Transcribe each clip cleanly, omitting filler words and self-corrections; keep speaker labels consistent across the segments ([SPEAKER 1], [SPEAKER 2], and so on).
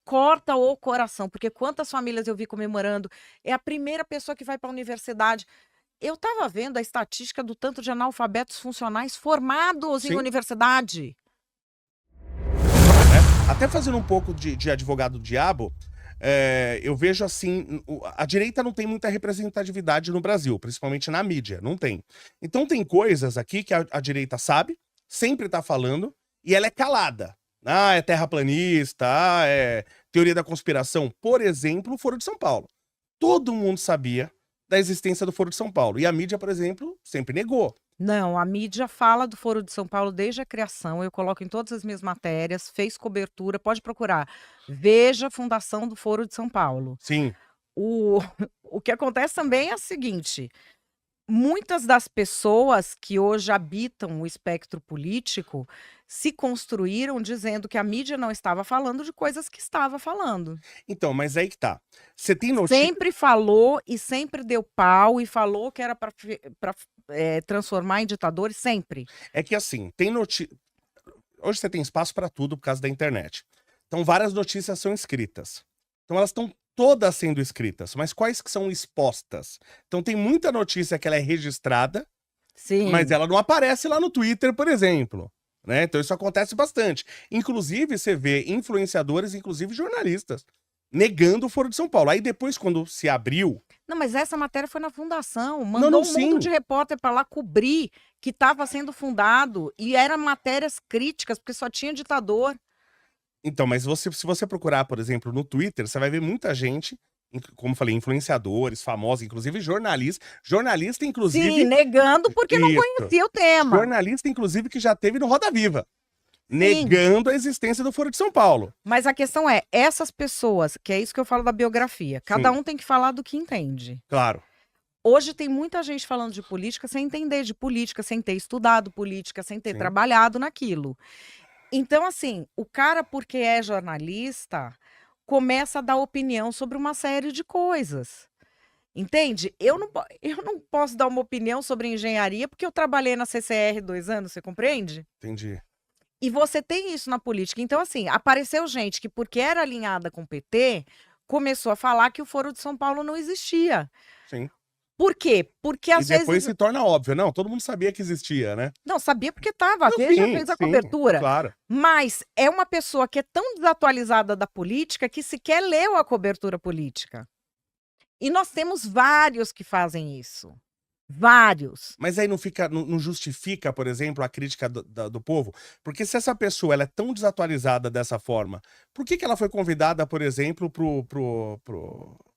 [SPEAKER 1] corta o coração, porque quantas famílias eu vi comemorando, é a primeira pessoa que vai para a universidade. Eu estava vendo a estatística do tanto de analfabetos funcionais formados em
[SPEAKER 2] Sim.
[SPEAKER 1] universidade.
[SPEAKER 2] Até fazendo um pouco de advogado do diabo, eu vejo assim, a direita não tem muita representatividade no Brasil, principalmente na mídia, não tem. Então tem coisas aqui que a direita sabe, sempre tá falando, e ela é calada. Ah, é terraplanista, é teoria da conspiração. Por exemplo, o Foro de São Paulo. Todo mundo sabia da existência do Foro de São Paulo. E a mídia, por exemplo, sempre negou.
[SPEAKER 1] Não, a mídia fala do Foro de São Paulo desde a criação, eu coloco em todas as minhas matérias, fez cobertura, pode procurar. Veja a fundação do Foro de São Paulo.
[SPEAKER 2] Sim.
[SPEAKER 1] O, o que acontece também é o seguinte: muitas das pessoas que hoje habitam o espectro político se construíram dizendo que a mídia não estava falando de coisas que estava falando.
[SPEAKER 2] Então, mas aí que tá. Você tem notícia.
[SPEAKER 1] Sempre falou e sempre deu pau e falou que era para transformar em ditadores, sempre.
[SPEAKER 2] É que assim, tem notícia. Hoje você tem espaço pra tudo por causa da internet. Então, várias notícias são escritas. Então, elas estão todas sendo escritas, mas quais que são expostas? Então, tem muita notícia que ela é registrada,
[SPEAKER 1] Sim.
[SPEAKER 2] mas ela não aparece lá no Twitter, por exemplo. Né? Então, isso acontece bastante. Inclusive, você vê influenciadores, inclusive jornalistas, negando o Foro de São Paulo. Aí depois, quando se abriu...
[SPEAKER 1] Não, mas essa matéria foi na fundação. Mandou um mundo de repórter para lá cobrir que estava sendo fundado. E eram matérias críticas, porque só tinha ditador.
[SPEAKER 2] Então, mas se você procurar, por exemplo, no Twitter, você vai ver muita gente, como falei, influenciadores, famosos, inclusive jornalistas. Jornalista, inclusive...
[SPEAKER 1] Sim, negando porque não conhecia o tema.
[SPEAKER 2] Jornalista, inclusive, que já teve no Roda Viva. Negando a existência do Foro de São Paulo.
[SPEAKER 1] Mas a questão é, essas pessoas, que é isso que eu falo da biografia, cada um tem que falar do que entende.
[SPEAKER 2] Claro.
[SPEAKER 1] Hoje tem muita gente falando de política sem entender de política, sem ter estudado política, sem ter trabalhado naquilo. Então, assim, o cara, porque é jornalista, começa a dar opinião sobre uma série de coisas. Entende? Eu não posso dar uma opinião sobre engenharia porque eu trabalhei na CCR 2 anos, você compreende?
[SPEAKER 2] Entendi.
[SPEAKER 1] E você tem isso na política. Então, assim, apareceu gente que, porque era alinhada com o PT, começou a falar que o Foro de São Paulo não existia.
[SPEAKER 2] Sim.
[SPEAKER 1] Por quê? Porque às vezes...
[SPEAKER 2] E depois se torna óbvio. Não, todo mundo sabia que existia, né?
[SPEAKER 1] Não, sabia porque estava. A Veja fez a cobertura.
[SPEAKER 2] Claro.
[SPEAKER 1] Mas é uma pessoa que é tão desatualizada da política que sequer leu a cobertura política. E nós temos vários que fazem isso. Vários.
[SPEAKER 2] Mas aí não justifica, por exemplo, a crítica do povo? Porque se essa pessoa ela é tão desatualizada dessa forma, por que ela foi convidada, por exemplo, pro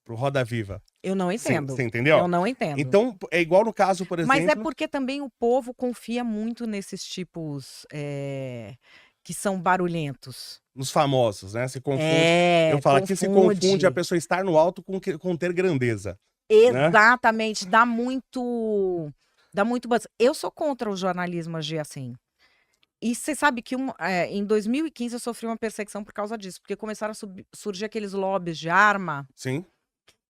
[SPEAKER 2] Roda Viva?
[SPEAKER 1] Eu não entendo.
[SPEAKER 2] Você entendeu?
[SPEAKER 1] Eu não entendo.
[SPEAKER 2] Então, é igual no caso, por exemplo...
[SPEAKER 1] Mas é porque também o povo confia muito nesses tipos que são barulhentos.
[SPEAKER 2] Nos famosos, né? Se confunde.
[SPEAKER 1] É,
[SPEAKER 2] eu falo aqui, se confunde a pessoa estar no alto com ter grandeza.
[SPEAKER 1] Exatamente, né? Dá muito buzz. Eu sou contra o jornalismo agir assim. E você sabe que em 2015 eu sofri uma perseguição por causa disso, porque começaram a surgir aqueles lobbies de arma.
[SPEAKER 2] Sim.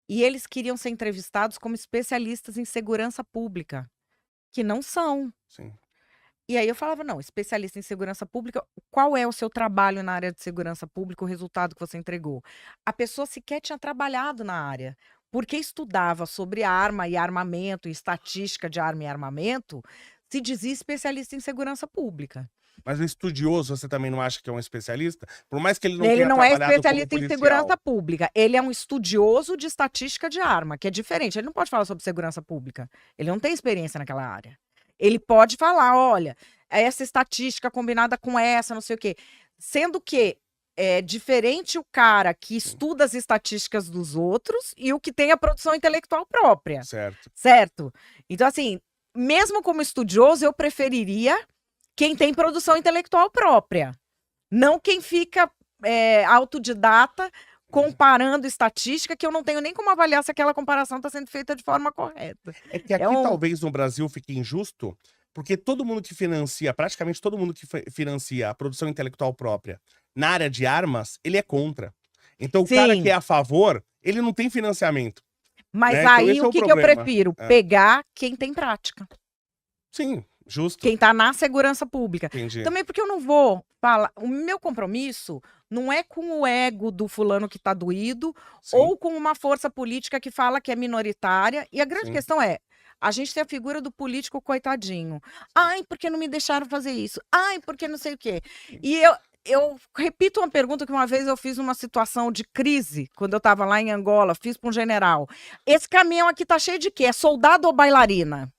[SPEAKER 1] E eles queriam ser entrevistados como especialistas em segurança pública, que não são.
[SPEAKER 2] Sim.
[SPEAKER 1] E aí eu falava, não, especialista em segurança pública, qual é o seu trabalho na área de segurança pública, o resultado que você entregou? A pessoa sequer tinha trabalhado na área. Porque estudava sobre arma e armamento, e estatística de arma e armamento, se dizia especialista em segurança pública.
[SPEAKER 2] Mas o estudioso, você também não acha que é um especialista? Por mais que ele não
[SPEAKER 1] Ele
[SPEAKER 2] tenha
[SPEAKER 1] não é
[SPEAKER 2] trabalhado
[SPEAKER 1] especialista
[SPEAKER 2] como
[SPEAKER 1] em
[SPEAKER 2] policial.
[SPEAKER 1] segurança pública. Ele é um estudioso de estatística de arma, que é diferente. Ele não pode falar sobre segurança pública. Ele não tem experiência naquela área. Ele pode falar, olha, essa estatística combinada com essa, não sei o quê. Sendo que é diferente o cara que estuda as estatísticas dos outros e o que tem a produção intelectual própria.
[SPEAKER 2] Certo.
[SPEAKER 1] Certo? Então, assim, mesmo como estudioso, eu preferiria quem tem produção intelectual própria. Não quem fica autodidata comparando estatística, que eu não tenho nem como avaliar se aquela comparação está sendo feita de forma correta.
[SPEAKER 2] É que aqui talvez no Brasil fique injusto, porque todo mundo que financia, praticamente todo mundo que financia a produção intelectual própria na área de armas, ele é contra. Então o cara que é a favor, ele não tem financiamento.
[SPEAKER 1] Mas
[SPEAKER 2] né?
[SPEAKER 1] aí
[SPEAKER 2] então,
[SPEAKER 1] o que eu prefiro? Pegar quem tem prática.
[SPEAKER 2] Sim, Justo.
[SPEAKER 1] Quem tá na segurança pública.
[SPEAKER 2] Entendi.
[SPEAKER 1] Também porque eu não vou falar. O meu compromisso não é com o ego do fulano que tá doído
[SPEAKER 2] Sim,
[SPEAKER 1] ou com uma força política que fala que é minoritária. E a grande
[SPEAKER 2] sim.
[SPEAKER 1] questão é. A gente tem a figura do político coitadinho. Ai, porque não me deixaram fazer isso? Ai, porque não sei o quê. E eu repito uma pergunta que uma vez eu fiz numa situação de crise, quando eu estava lá em Angola, fiz para um general. Esse caminhão aqui tá cheio de quê? É soldado ou bailarina?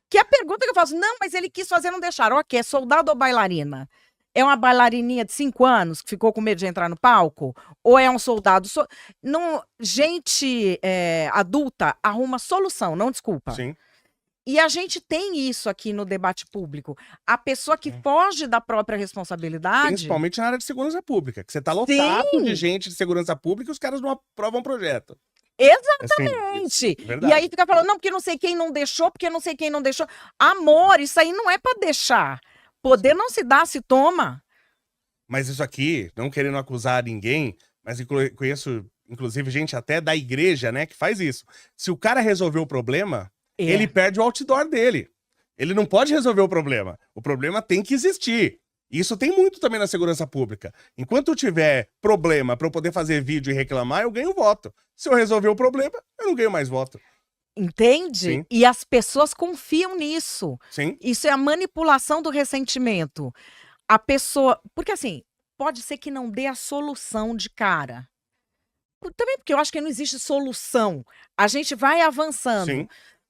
[SPEAKER 1] Que é a pergunta que eu faço. Não, mas ele quis fazer, não deixaram. Ok, é soldado ou bailarina? É uma bailarininha de 5 anos que ficou com medo de entrar no palco? Ou é um soldado? Não, gente adulta arruma solução, não desculpa.
[SPEAKER 2] Sim.
[SPEAKER 1] E a gente tem isso aqui no debate público. A pessoa que foge da própria responsabilidade.
[SPEAKER 2] Principalmente na área de segurança pública, que você tá lotado de gente de segurança pública e os caras não aprovam projeto.
[SPEAKER 1] Exatamente.
[SPEAKER 2] Assim, verdade.
[SPEAKER 1] E aí fica falando, não, porque não sei quem não deixou, porque não sei quem não deixou. Amor, isso aí não é para deixar. Poder não se dá, se toma.
[SPEAKER 2] Mas isso aqui, não querendo acusar ninguém, mas conheço, inclusive, gente até da igreja, né, que faz isso. Se o cara resolver o problema, ele perde o outdoor dele. Ele não pode resolver o problema. O problema tem que existir. Isso tem muito também na segurança pública. Enquanto eu tiver problema para eu poder fazer vídeo e reclamar, eu ganho voto. Se eu resolver o problema, eu não ganho mais voto.
[SPEAKER 1] Entende?
[SPEAKER 2] Sim.
[SPEAKER 1] E as pessoas confiam nisso.
[SPEAKER 2] Sim.
[SPEAKER 1] Isso é a manipulação do ressentimento. A pessoa. Porque assim, pode ser que não dê a solução de cara. Também porque eu acho que não existe solução. A gente vai avançando.
[SPEAKER 2] Sim.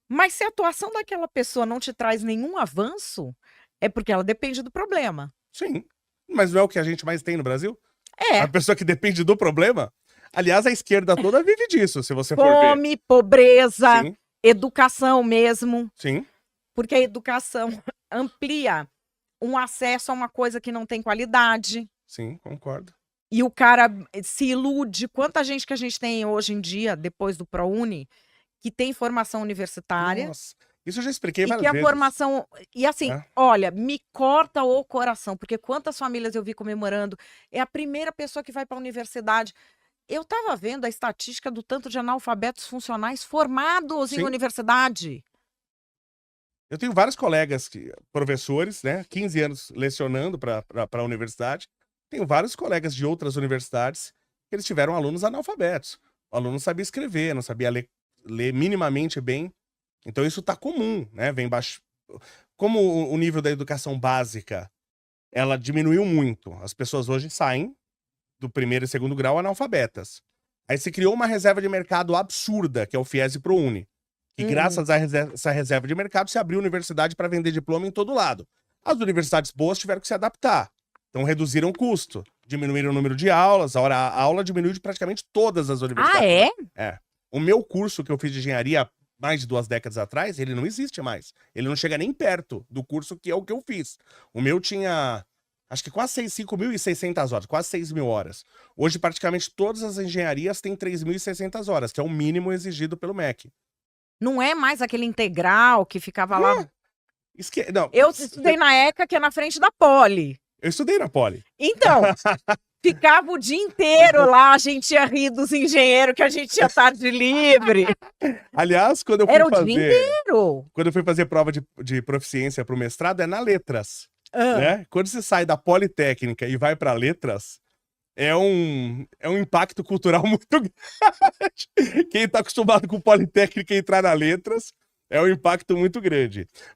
[SPEAKER 1] Mas se a atuação daquela pessoa não te traz nenhum avanço, é porque ela depende do problema.
[SPEAKER 2] Sim. Mas não é o que a gente mais tem no Brasil?
[SPEAKER 1] É.
[SPEAKER 2] A pessoa que depende do problema. Aliás, a esquerda toda vive disso, se você for ver.
[SPEAKER 1] Fome, pobreza,
[SPEAKER 2] Sim.
[SPEAKER 1] educação mesmo.
[SPEAKER 2] Sim.
[SPEAKER 1] Porque a educação amplia um acesso a uma coisa que não tem qualidade.
[SPEAKER 2] Sim, concordo.
[SPEAKER 1] E o cara se ilude. Quanta gente que a gente tem hoje em dia, depois do ProUni, que tem formação universitária.
[SPEAKER 2] Nossa, isso eu já expliquei
[SPEAKER 1] E
[SPEAKER 2] várias
[SPEAKER 1] que a
[SPEAKER 2] vezes.
[SPEAKER 1] formação. E assim,
[SPEAKER 2] É.
[SPEAKER 1] olha, me corta o coração, porque quantas famílias eu vi comemorando. É a primeira pessoa que vai para a universidade. Eu estava vendo a estatística do tanto de analfabetos funcionais formados em
[SPEAKER 2] Sim.
[SPEAKER 1] universidade.
[SPEAKER 2] Eu tenho vários colegas, professores, né? 15 anos lecionando para a universidade. Tenho vários colegas de outras universidades que eles tiveram alunos analfabetos. O aluno não sabia escrever, não sabia ler minimamente bem. Então isso tá comum, né? Vem baixo. Como o nível da educação básica, ela diminuiu muito. As pessoas hoje saem do primeiro e segundo grau analfabetas. Aí se criou uma reserva de mercado absurda, que é o FIES e ProUni. E graças a essa reserva de mercado, se abriu universidade para vender diploma em todo lado. As universidades boas tiveram que se adaptar. Então reduziram o custo, diminuíram o número de aulas, a aula diminuiu de praticamente todas as universidades.
[SPEAKER 1] Ah, é?
[SPEAKER 2] É. O meu curso que eu fiz de engenharia mais de 2 décadas atrás, ele não existe mais. Ele não chega nem perto do curso que é o que eu fiz. O meu tinha, acho que quase 5.600 horas, quase 6.000 horas. Hoje, praticamente todas as engenharias têm 3.600 horas, que é o mínimo exigido pelo MEC.
[SPEAKER 1] Não é mais aquele integral que ficava lá.
[SPEAKER 2] Não,
[SPEAKER 1] Eu estudei na ECA, que é na frente da Poli.
[SPEAKER 2] eu estudei na Poli.
[SPEAKER 1] Então, ficava o dia inteiro lá, a gente ia rir dos engenheiros, que a gente tinha tarde livre.
[SPEAKER 2] Aliás, quando eu fui
[SPEAKER 1] Era o dia
[SPEAKER 2] fazer,
[SPEAKER 1] inteiro.
[SPEAKER 2] quando eu fui fazer prova de proficiência para o mestrado, é na letras.
[SPEAKER 1] Ah.
[SPEAKER 2] Né? Quando você sai da Politécnica e vai para letras, é um impacto cultural muito grande. Quem está acostumado com Politécnica e entrar na letras, é um impacto muito grande.